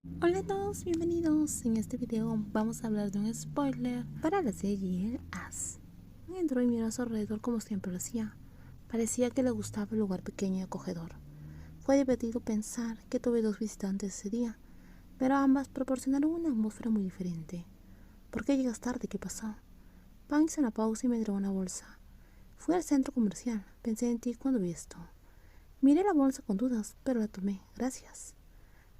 Hola a todos, bienvenidos. En este video vamos a hablar de un spoiler para la serie As. Entró y miró a su alrededor como siempre lo hacía. Parecía que le gustaba el lugar pequeño y acogedor. Fue divertido pensar que tuve dos visitantes ese día, pero ambas proporcionaron una atmósfera muy diferente. ¿Por qué llegas tarde? ¿Qué pasó? Pan hizo una pausa y me entregó una bolsa. Fui al centro comercial. Pensé en ti cuando vi esto. Miré la bolsa con dudas, pero la tomé. Gracias.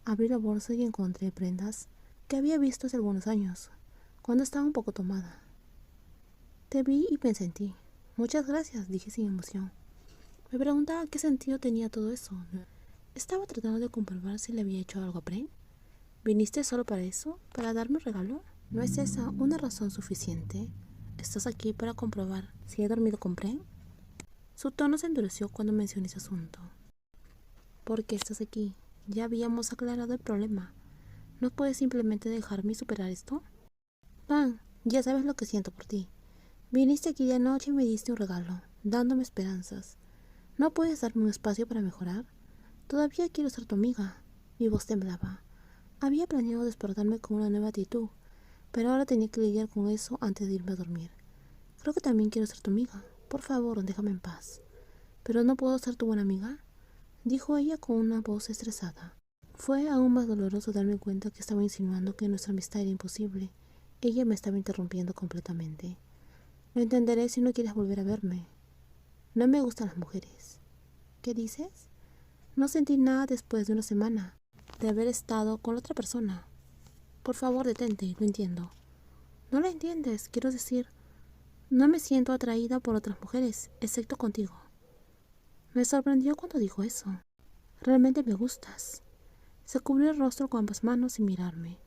Abrí la bolsa y encontré prendas que había visto hace algunos años, cuando estaba un poco tomada. Te vi y pensé en ti. Muchas gracias, dije sin emoción. Me preguntaba qué sentido tenía todo eso. Estaba tratando de comprobar si le había hecho algo a Bren. ¿Viniste solo para eso? ¿Para darme un regalo? ¿No es esa una razón suficiente? ¿Estás aquí para comprobar si he dormido con Bren? Su tono se endureció cuando mencioné ese asunto. ¿Por qué estás aquí? Ya habíamos aclarado el problema. ¿No puedes simplemente dejarme superar esto? Pan, ya sabes lo que siento por ti. Viniste aquí de anoche y me diste un regalo, dándome esperanzas. ¿No puedes darme un espacio para mejorar? Todavía quiero ser tu amiga. Mi voz temblaba. Había planeado despertarme con una nueva actitud, pero ahora tenía que lidiar con eso antes de irme a dormir. Creo que también quiero ser tu amiga. Por favor, déjame en paz. ¿Pero no puedo ser tu buena amiga?, dijo ella con una voz estresada. Fue aún más doloroso darme cuenta que estaba insinuando que nuestra amistad era imposible. Ella me estaba interrumpiendo completamente. Lo entenderé si no quieres volver a verme. No me gustan las mujeres. ¿Qué dices? No sentí nada después de una semana de haber estado con la otra persona. Por favor, detente, lo entiendo. No lo entiendes, quiero decir, no me siento atraída por otras mujeres, excepto contigo. Me sorprendió cuando dijo eso. Realmente me gustas. Se cubrió el rostro con ambas manos sin mirarme.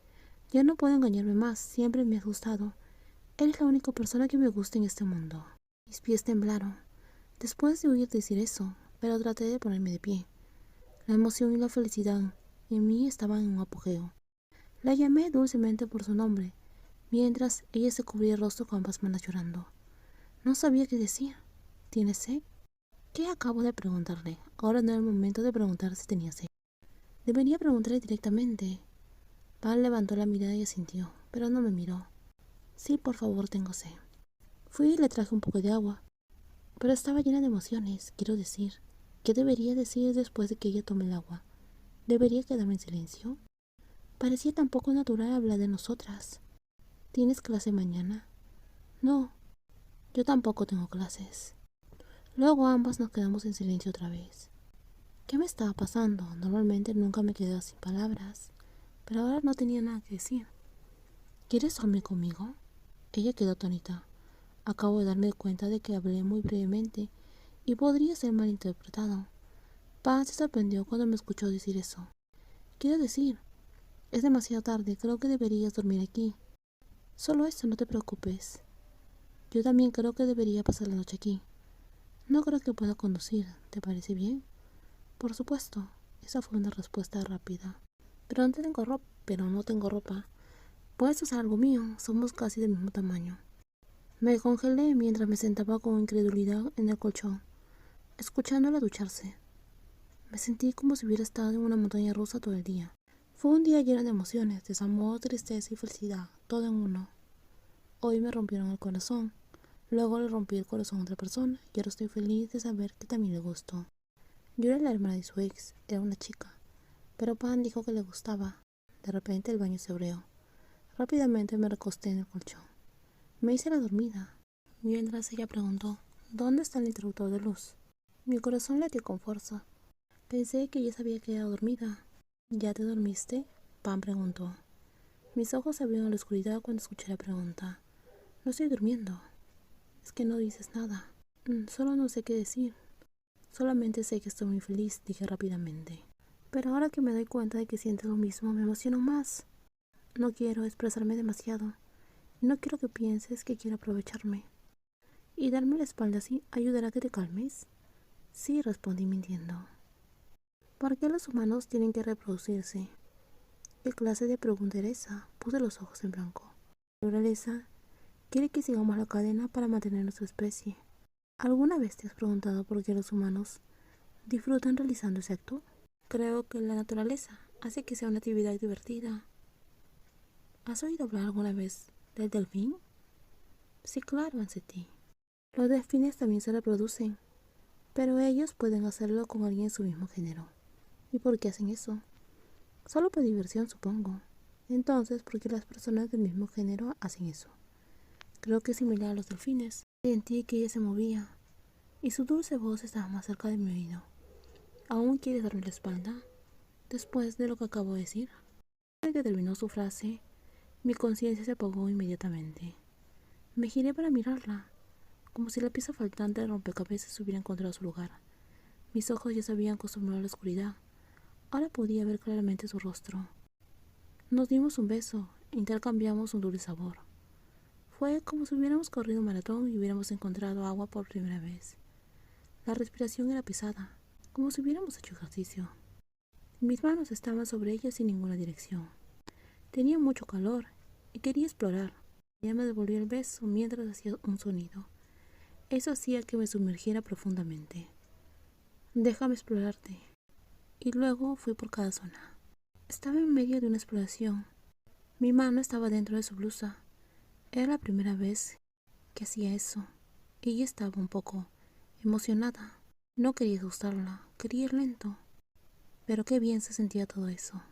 Ya no puedo engañarme más, siempre me has gustado. Eres la única persona que me gusta en este mundo. Mis pies temblaron después de oír decir eso, pero traté de ponerme de pie. La emoción y la felicidad en mí estaban en un apogeo. La llamé dulcemente por su nombre, mientras ella se cubría el rostro con ambas manos llorando. No sabía qué decir. ¿Tienes sed? ¿Qué acabo de preguntarle? Ahora no era el momento de preguntar si tenía sed. Debería preguntarle directamente. Pan levantó la mirada y asintió, pero no me miró. Sí, por favor, tengo sed. Fui y le traje un poco de agua, pero estaba llena de emociones, quiero decir. ¿Qué debería decir después de que ella tome el agua? ¿Debería quedarme en silencio? Parecía tan poco natural hablar de nosotras. ¿Tienes clase mañana? No, yo tampoco tengo clases. Luego ambas nos quedamos en silencio otra vez. ¿Qué me estaba pasando? Normalmente nunca me quedaba sin palabras, pero ahora no tenía nada que decir. ¿Quieres dormir conmigo? Ella quedó atónita. Acabo de darme cuenta de que hablé muy brevemente y podría ser malinterpretado. Pan se sorprendió cuando me escuchó decir eso. Quiero decir, es demasiado tarde, creo que deberías dormir aquí. Solo eso, no te preocupes. Yo también creo que debería pasar la noche aquí. No creo que pueda conducir, ¿te parece bien? Por supuesto, esa fue una respuesta rápida. Pero no tengo ropa. Puedes usar algo mío, somos casi del mismo tamaño. Me congelé mientras me sentaba con incredulidad en el colchón, escuchándola ducharse. Me sentí como si hubiera estado en una montaña rusa todo el día. Fue un día lleno de emociones, desamor, tristeza y felicidad, todo en uno. Hoy me rompieron el corazón. Luego le rompí el corazón a otra persona y ahora estoy feliz de saber que también le gustó. Yo era la hermana de su ex, era una chica, pero Pan dijo que le gustaba. De repente el baño se abrió. Rápidamente me recosté en el colchón. Me hice la dormida, mientras ella preguntó, ¿dónde está el interruptor de luz? Mi corazón latió con fuerza. Pensé que ella se había quedado dormida. ¿Ya te dormiste?, Pan preguntó. Mis ojos se abrieron a la oscuridad cuando escuché la pregunta. No estoy durmiendo. Es que no dices nada. Solo no sé qué decir. Solamente sé que estoy muy feliz, dije rápidamente. Pero ahora que me doy cuenta de que sientes lo mismo, me emociono más. No quiero expresarme demasiado. Y no quiero que pienses que quiero aprovecharme. ¿Y darme la espalda así ayudará a que te calmes? Sí, respondí mintiendo. ¿Por qué los humanos tienen que reproducirse? ¿Qué clase de pregunta era esa? Puse los ojos en blanco. La naturaleza quiere que sigamos la cadena para mantener nuestra especie. ¿Alguna vez te has preguntado por qué los humanos disfrutan realizando ese acto? Creo que la naturaleza hace que sea una actividad divertida. ¿Has oído hablar alguna vez del delfín? Sí, claro, Anseti. Los delfines también se reproducen, pero ellos pueden hacerlo con alguien de su mismo género. ¿Y por qué hacen eso? Solo por diversión, supongo. Entonces, ¿por qué las personas del mismo género hacen eso? Creo que es similar a los delfines. Sentí que ella se movía, y su dulce voz estaba más cerca de mi oído. ¿Aún quieres darme la espalda? Después de lo que acabo de decir. Desde que terminó su frase, mi conciencia se apagó inmediatamente. Me giré para mirarla, como si la pieza faltante del rompecabezas hubiera encontrado su lugar. Mis ojos ya se habían acostumbrado a la oscuridad. Ahora podía ver claramente su rostro. Nos dimos un beso e intercambiamos un dulce sabor. Fue como si hubiéramos corrido un maratón y hubiéramos encontrado agua por primera vez. La respiración era pesada, como si hubiéramos hecho ejercicio. Mis manos estaban sobre ella sin ninguna dirección. Tenía mucho calor y quería explorar. Ella me devolvió el beso mientras hacía un sonido. Eso hacía que me sumergiera profundamente. Déjame explorarte. Y luego fui por cada zona. Estaba en medio de una exploración. Mi mano estaba dentro de su blusa. Era la primera vez que hacía eso. Ella estaba un poco emocionada. No quería asustarla, quería ir lento. Pero qué bien se sentía todo eso.